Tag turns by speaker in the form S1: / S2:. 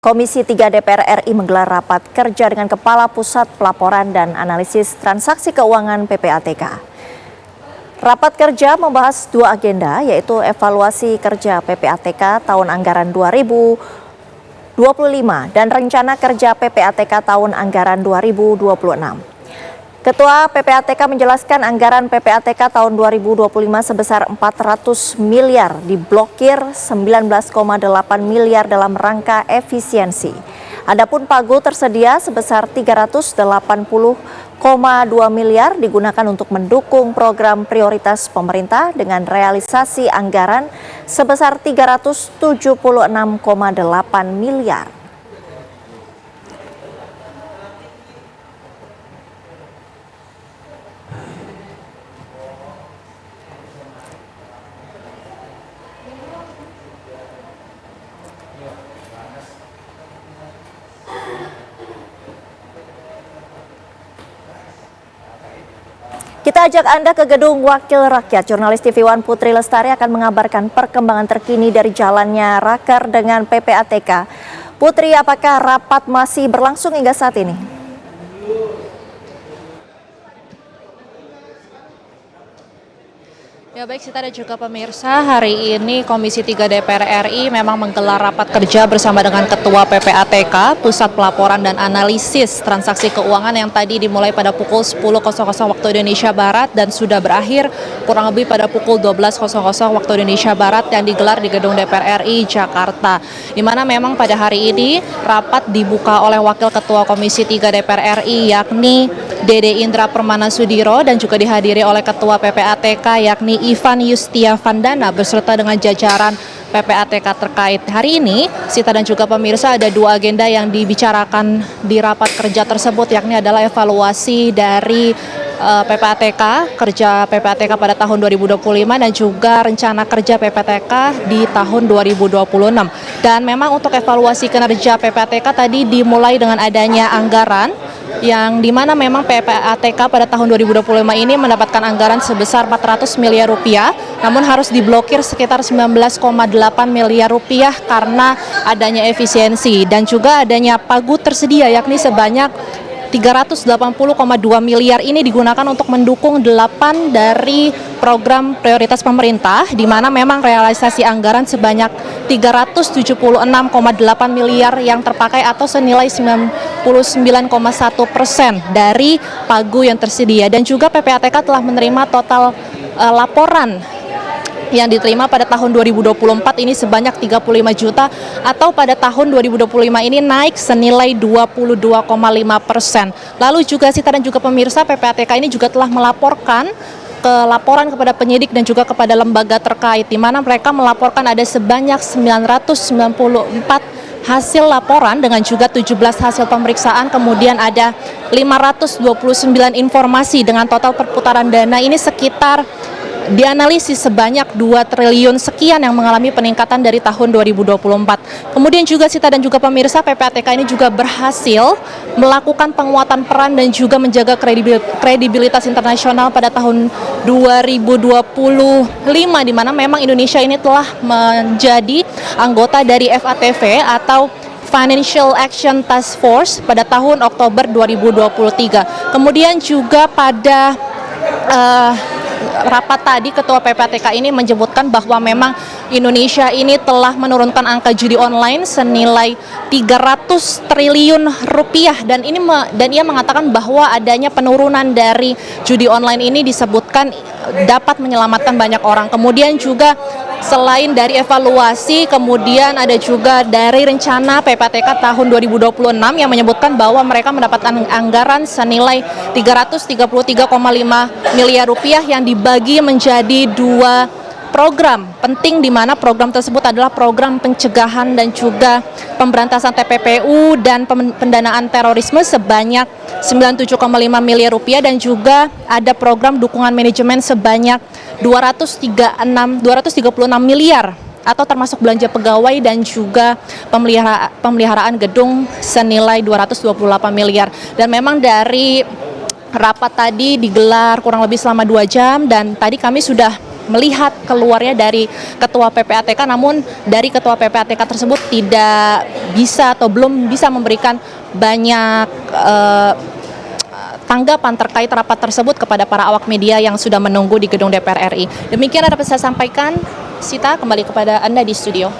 S1: Komisi 3 DPR RI menggelar rapat kerja dengan Kepala Pusat Pelaporan dan Analisis Transaksi Keuangan PPATK. Rapat kerja membahas dua agenda, yaitu evaluasi kerja PPATK tahun anggaran 2025 dan rencana kerja PPATK tahun anggaran 2026. Ketua PPATK menjelaskan anggaran PPATK tahun 2025 sebesar 400 miliar diblokir 19,8 miliar dalam rangka efisiensi. Adapun pagu tersedia sebesar 380,2 miliar digunakan untuk mendukung program prioritas pemerintah dengan realisasi anggaran sebesar 376,8 miliar. Kita ajak Anda ke gedung Wakil Rakyat. Jurnalis TV One Putri Lestari akan mengabarkan perkembangan terkini dari jalannya raker dengan PPATK. Putri, apakah rapat masih berlangsung hingga saat ini?
S2: Ya baik, Sita dan juga pemirsa, hari ini Komisi 3 DPR RI memang menggelar rapat kerja bersama dengan Ketua PPATK, Pusat Pelaporan dan Analisis Transaksi Keuangan yang tadi dimulai pada pukul 10.00 waktu Indonesia Barat dan sudah berakhir kurang lebih pada pukul 12.00 waktu Indonesia Barat yang digelar di gedung DPR RI Jakarta. Di mana memang pada hari ini rapat dibuka oleh Wakil Ketua Komisi 3 DPR RI yakni Dede Indra Permana Sudiro dan juga dihadiri oleh Ketua PPATK yakni Ivan Yustia Vandana beserta dengan jajaran PPATK terkait. Hari ini, Sita dan juga pemirsa, ada dua agenda yang dibicarakan di rapat kerja tersebut, yakni adalah evaluasi dari PPATK, kerja PPATK pada tahun 2025 dan juga rencana kerja PPATK di tahun 2026. Dan memang untuk evaluasi kinerja PPATK tadi dimulai dengan adanya anggaran yang dimana memang PPATK pada tahun 2025 ini mendapatkan anggaran sebesar 400 miliar rupiah, namun harus diblokir sekitar 19,8 miliar rupiah karena adanya efisiensi dan juga adanya pagu tersedia yakni sebanyak 380,2 miliar ini digunakan untuk mendukung 8 dari program prioritas pemerintah, di mana memang realisasi anggaran sebanyak 376,8 miliar yang terpakai atau senilai 99,1% dari pagu yang tersedia. Dan juga PPATK telah menerima total laporan yang diterima pada tahun 2024 ini sebanyak 35 juta atau pada tahun 2025 ini naik senilai 22,5%. Lalu juga Sita dan juga pemirsa, PPATK ini juga telah melaporkan laporan kepada penyidik dan juga kepada lembaga terkait, di mana mereka melaporkan ada sebanyak 994 hasil laporan dengan juga 17 hasil pemeriksaan, kemudian ada 529 informasi dengan total perputaran dana ini sekitar dianalisis sebanyak 2 triliun sekian yang mengalami peningkatan dari tahun 2024. Kemudian juga Sita dan juga pemirsa, PPATK ini juga berhasil melakukan penguatan peran dan juga menjaga kredibilitas internasional pada tahun 2025, di mana memang Indonesia ini telah menjadi anggota dari FATF atau Financial Action Task Force pada tahun Oktober 2023. Kemudian juga pada rapat tadi Ketua PPATK ini menyebutkan bahwa memang Indonesia ini telah menurunkan angka judi online senilai 300 triliun rupiah dan ia mengatakan bahwa adanya penurunan dari judi online ini disebutkan dapat menyelamatkan banyak orang. Kemudian juga selain dari evaluasi, kemudian ada juga dari rencana PPATK tahun 2026 yang menyebutkan bahwa mereka mendapatkan anggaran senilai 333,5 miliar rupiah yang dibagi menjadi dua program penting, di mana program tersebut adalah program pencegahan dan juga pemberantasan TPPU dan pendanaan terorisme sebanyak 97,5 miliar rupiah dan juga ada program dukungan manajemen sebanyak 236 miliar atau termasuk belanja pegawai dan juga pemeliharaan gedung senilai 228 miliar. Dan memang dari rapat tadi digelar kurang lebih selama 2 jam dan tadi kami sudah melihat keluarnya dari Ketua PPATK, namun dari Ketua PPATK tersebut tidak bisa atau belum bisa memberikan banyak tanggapan terkait rapat tersebut kepada para awak media yang sudah menunggu di gedung DPR RI. Demikian dapat saya sampaikan. Sita, kembali kepada Anda di studio.